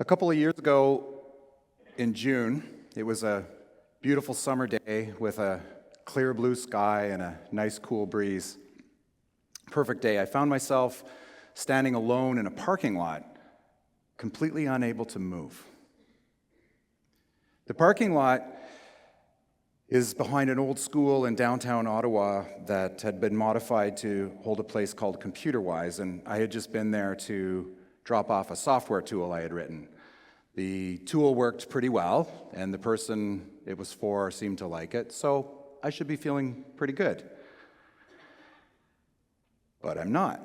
couple of years ago in June, it was a beautiful summer day with a clear blue sky and a nice cool breeze. Perfect day. I found myself standing alone in a parking lot, completely unable to move. The parking lot is behind an old school in downtown Ottawa that had been modified to hold a place called ComputerWise, and I had just been there to drop off a software tool I had written. The tool worked pretty well, and the person it was for seemed to like it, so I should be feeling pretty good. But I'm not.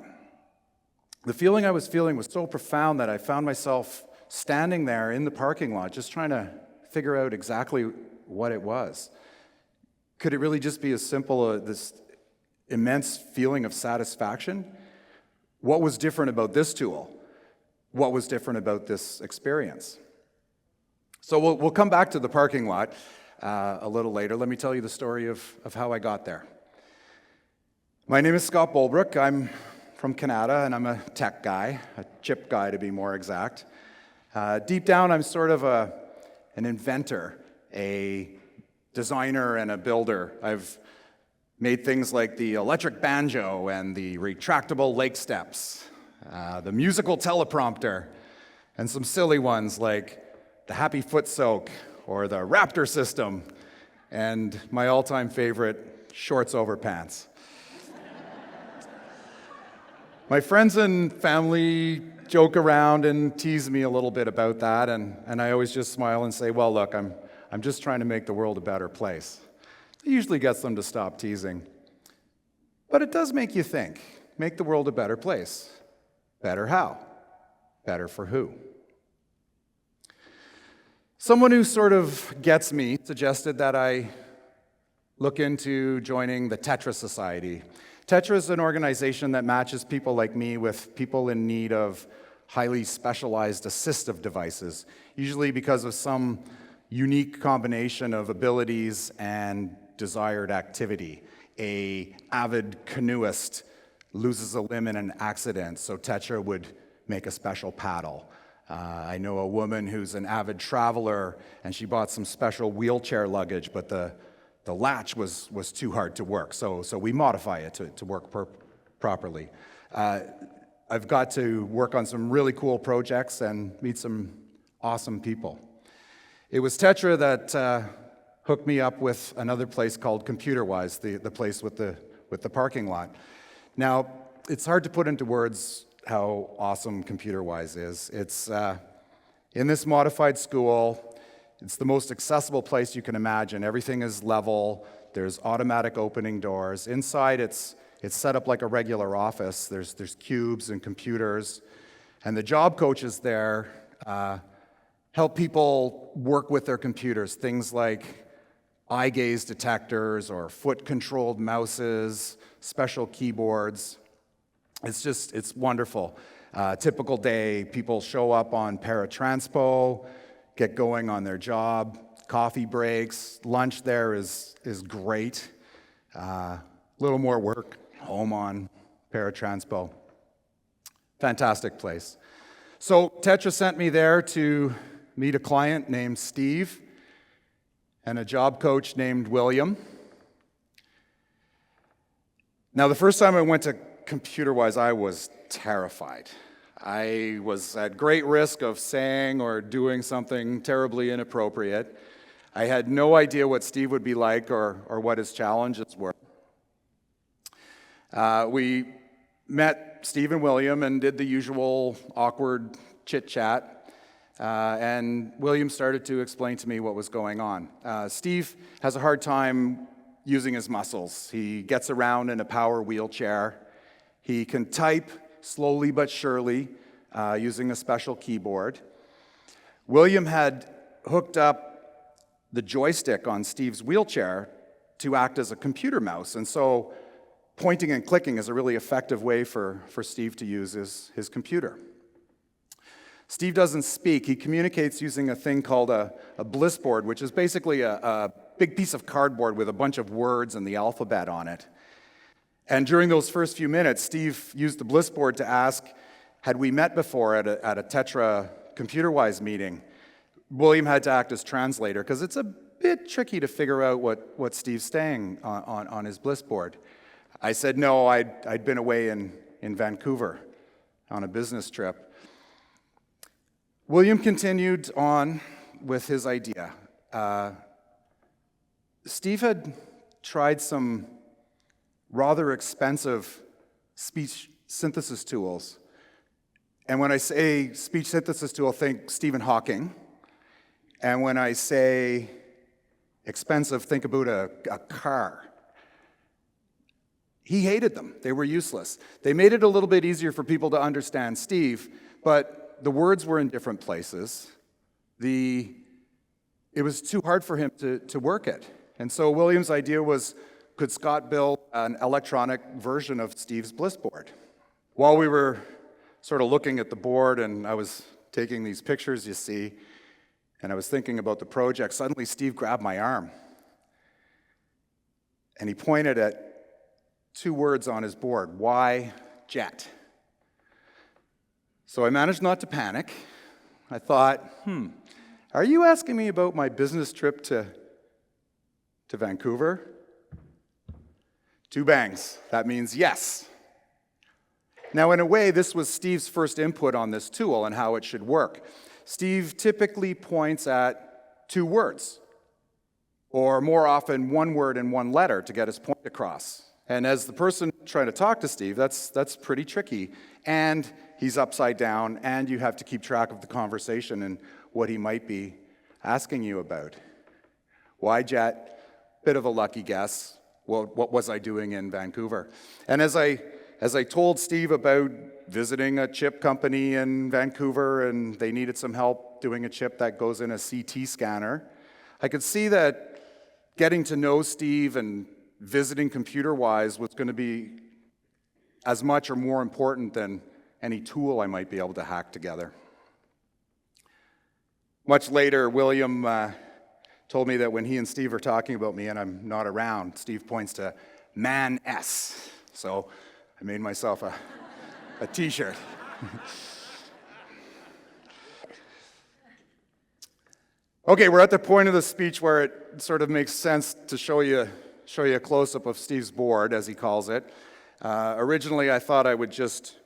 The feeling I was feeling was so profound that I found myself standing there in the parking lot just trying to figure out exactly what it was. Could it really just be as simple as this immense feeling of satisfaction? What was different about this tool? What was different about this experience? So we'll come back to the parking lot a little later. Let me tell you the story of how I got there. My name is Scott Bulbrook. I'm from Canada, and I'm a tech guy, a chip guy to be more exact. Deep down, I'm sort of an inventor, a designer and a builder. I've made things like the electric banjo and the retractable lake steps, the musical teleprompter, and some silly ones like the happy foot soak or the Raptor system, and my all-time favorite, shorts over pants. My friends and family joke around and tease me a little bit about that, and I always just smile and say, well, look, I'm just trying to make the world a better place. It usually gets them to stop teasing. But it does make you think, make the world a better place. Better how? Better for who? Someone who sort of gets me suggested that I look into joining the Tetra Society. Tetra is an organization that matches people like me with people in need of highly specialized assistive devices, usually because of some unique combination of abilities and desired activity. An avid canoeist loses a limb in an accident, so Tetra would make a special paddle. I know a woman who's an avid traveler, and she bought some special wheelchair luggage, but the latch was too hard to work, so we modify it to work properly. I've got to work on some really cool projects and meet some awesome people. It was Tetra that hooked me up with another place called ComputerWise, the place with the parking lot. Now, it's hard to put into words how awesome ComputerWise is. It's in this modified school. It's the most accessible place you can imagine. Everything is level. There's automatic opening doors. Inside, it's set up like a regular office. There's cubes and computers, and the job coaches there help people work with their computers. Things like eye gaze detectors or foot-controlled mouses, special keyboards. It's wonderful. Typical day, people show up on paratranspo, get going on their job, coffee breaks, lunch there is great. Little more work, home on paratranspo. Fantastic place. So Tetra sent me there to meet a client named Steve and a job coach named William. Now, the first time I went to ComputerWise, I was terrified. I was at great risk of saying or doing something terribly inappropriate. I had no idea what Steve would be like or what his challenges were. We met Steve and William and did the usual awkward chit-chat, and William started to explain to me what was going on. Steve has a hard time using his muscles. He gets around in a power wheelchair. He can type slowly but surely using a special keyboard. William had hooked up the joystick on Steve's wheelchair to act as a computer mouse, and so pointing and clicking is a really effective way for Steve to use his computer. Steve doesn't speak. He communicates using a thing called a blissboard, which is basically a big piece of cardboard with a bunch of words and the alphabet on it. And during those first few minutes, Steve used the blissboard to ask, had we met before at a Tetra ComputerWise meeting. William had to act as translator because it's a bit tricky to figure out what Steve's saying on his bliss board. I said no, I'd been away in Vancouver on a business trip. William continued on with his idea. Steve had tried some rather expensive speech synthesis tools. And when I say speech synthesis tool, think Stephen Hawking. And when I say expensive, think about a car. He hated them. They were useless. They made it a little bit easier for people to understand Steve, but the words were in different places. It was too hard for him to work it. And so William's idea was, could Scott build an electronic version of Steve's bliss board? While we were sort of looking at the board and I was taking these pictures, you see, and I was thinking about the project, suddenly Steve grabbed my arm. And he pointed at two words on his board, "Why jet?" So I managed not to panic. I thought, are you asking me about my business trip to Vancouver? Two bangs. That means yes. Now, in a way, this was Steve's first input on this tool and how it should work. Steve typically points at two words, or more often one word and one letter to get his point across. And as the person trying to talk to Steve, that's pretty tricky. And he's upside down, and you have to keep track of the conversation and what he might be asking you about. Why jet? Bit of a lucky guess. Well, what was I doing in Vancouver? And as I told Steve about visiting a chip company in Vancouver and they needed some help doing a chip that goes in a CT scanner, I could see that getting to know Steve and visiting ComputerWise was going to be as much or more important than any tool I might be able to hack together. Much later, William told me that when he and Steve are talking about me and I'm not around, Steve points to Man S. So I made myself a t-shirt. Okay, we're at the point of the speech where it sort of makes sense to show you a close-up of Steve's board, as he calls it. Originally, I thought I would just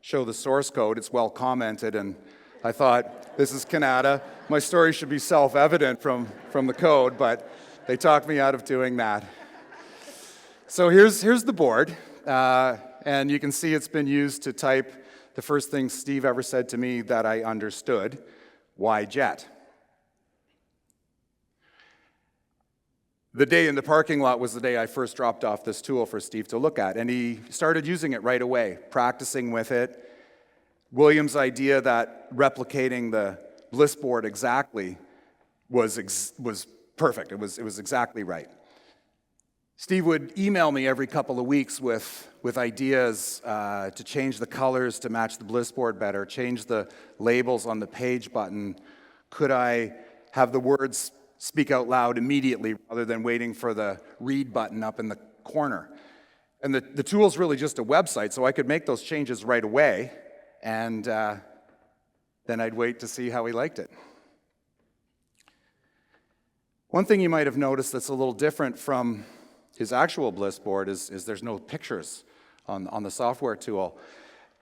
show the source code. It's well commented, and I thought, this is Kanata. My story should be self-evident from the code, but they talked me out of doing that. So here's the board. And you can see it's been used to type the first thing Steve ever said to me that I understood, "Why jet?" The day in the parking lot was the day I first dropped off this tool for Steve to look at, and he started using it right away, practicing with it. William's idea that replicating the bliss board exactly was perfect. It was exactly right. Steve would email me every couple of weeks with ideas to change the colors to match the bliss board better, change the labels on the page button. Could I have the words speak out loud immediately rather than waiting for the read button up in the corner? And the tool's really just a website, so I could make those changes right away, and then I'd wait to see how he liked it. One thing you might have noticed that's a little different from his actual bliss board is there's no pictures on the software tool.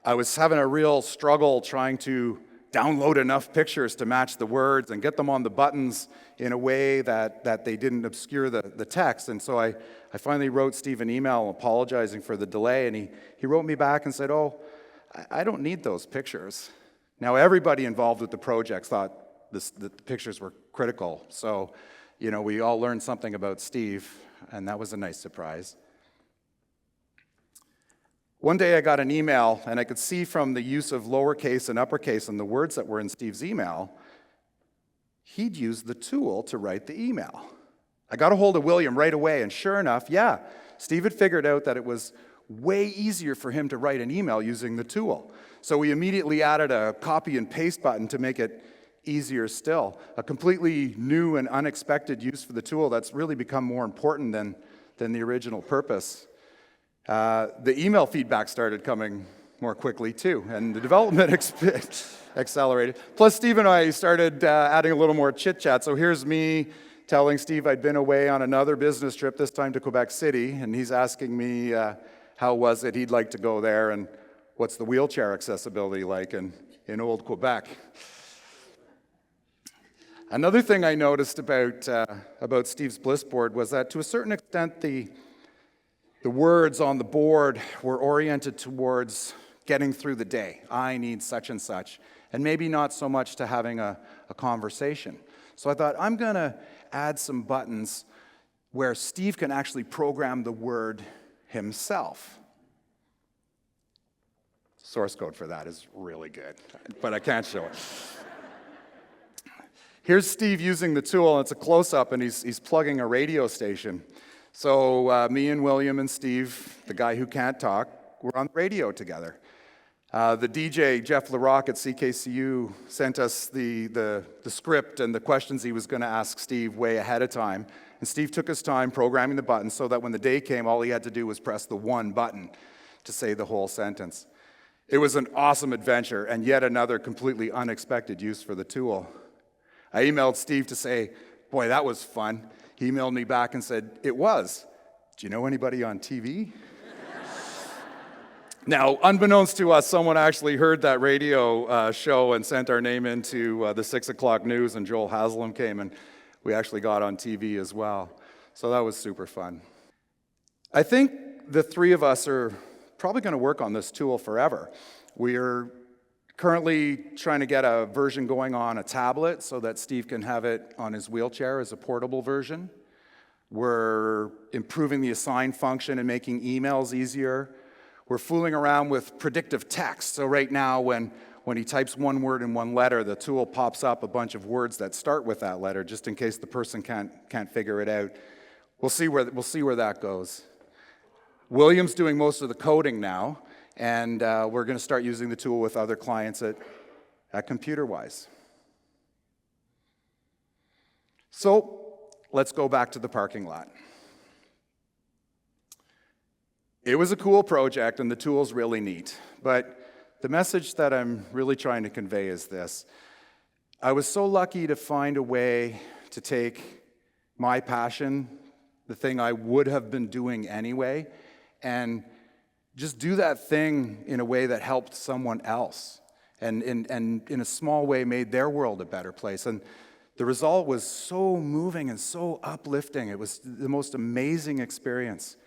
I was having a real struggle trying to download enough pictures to match the words and get them on the buttons in a way that they didn't obscure the text. And so I finally wrote Steve an email apologizing for the delay, and he wrote me back and said, "Oh, I don't need those pictures." Now, everybody involved with the project thought the pictures were critical. So, we all learned something about Steve, and that was a nice surprise. One day I got an email, and I could see from the use of lowercase and uppercase in the words that were in Steve's email, he'd used the tool to write the email. I got a hold of William right away, and sure enough, Steve had figured out that it was way easier for him to write an email using the tool. So we immediately added a copy and paste button to make it easier still. A completely new and unexpected use for the tool that's really become more important than the original purpose. The email feedback started coming more quickly too, and the development accelerated. Plus, Steve and I started adding a little more chit-chat. So here's me telling Steve I'd been away on another business trip, this time to Quebec City, and he's asking me how was it he'd like to go there, and what's the wheelchair accessibility like in old Quebec. Another thing I noticed about Steve's Blissboard was that to a certain extent the words on the board were oriented towards getting through the day. I need such and such, and maybe not so much to having a conversation. So I thought, I'm going to add some buttons where Steve can actually program the word himself. Source code for that is really good, but I can't show it. Here's Steve using the tool, and it's a close-up, and he's plugging a radio station. So me and William and Steve, the guy who can't talk, we're on the radio together. The DJ, Jeff LaRock at CKCU, sent us the script and the questions he was going to ask Steve way ahead of time. And Steve took his time programming the buttons so that when the day came, all he had to do was press the one button to say the whole sentence. It was an awesome adventure and yet another completely unexpected use for the tool. I emailed Steve to say, boy, that was fun. He emailed me back and said, it was. Do you know anybody on TV? Now, unbeknownst to us, someone actually heard that radio show and sent our name into the 6 o'clock news, and Joel Haslam came, and we actually got on TV as well. So that was super fun. I think the three of us are probably going to work on this tool forever. We're currently trying to get a version going on a tablet so that Steve can have it on his wheelchair as a portable version. We're improving the assign function and making emails easier. We're fooling around with predictive text. So right now, when he types one word in one letter, the tool pops up a bunch of words that start with that letter, just in case the person can't figure it out. We'll see where that goes. William's doing most of the coding now, and we're going to start using the tool with other clients at ComputerWise. So let's go back to the parking lot. It was a cool project, and the tool's really neat. But the message that I'm really trying to convey is this. I was so lucky to find a way to take my passion, the thing I would have been doing anyway, and just do that thing in a way that helped someone else, and in a small way made their world a better place. And the result was so moving and so uplifting. It was the most amazing experience.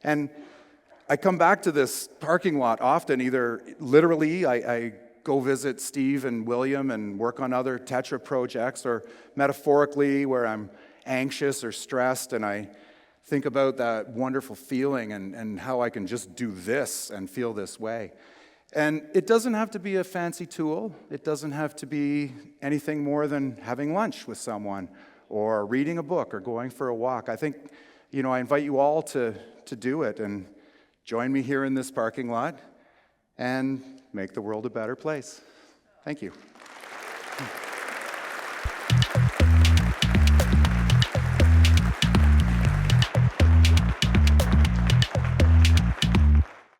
And I come back to this parking lot often, either literally, I go visit Steve and William and work on other Tetra projects, or metaphorically, where I'm anxious or stressed and I think about that wonderful feeling and how I can just do this and feel this way. And it doesn't have to be a fancy tool. It doesn't have to be anything more than having lunch with someone or reading a book or going for a walk. I think, I invite you all to do it and join me here in this parking lot and make the world a better place. Thank you.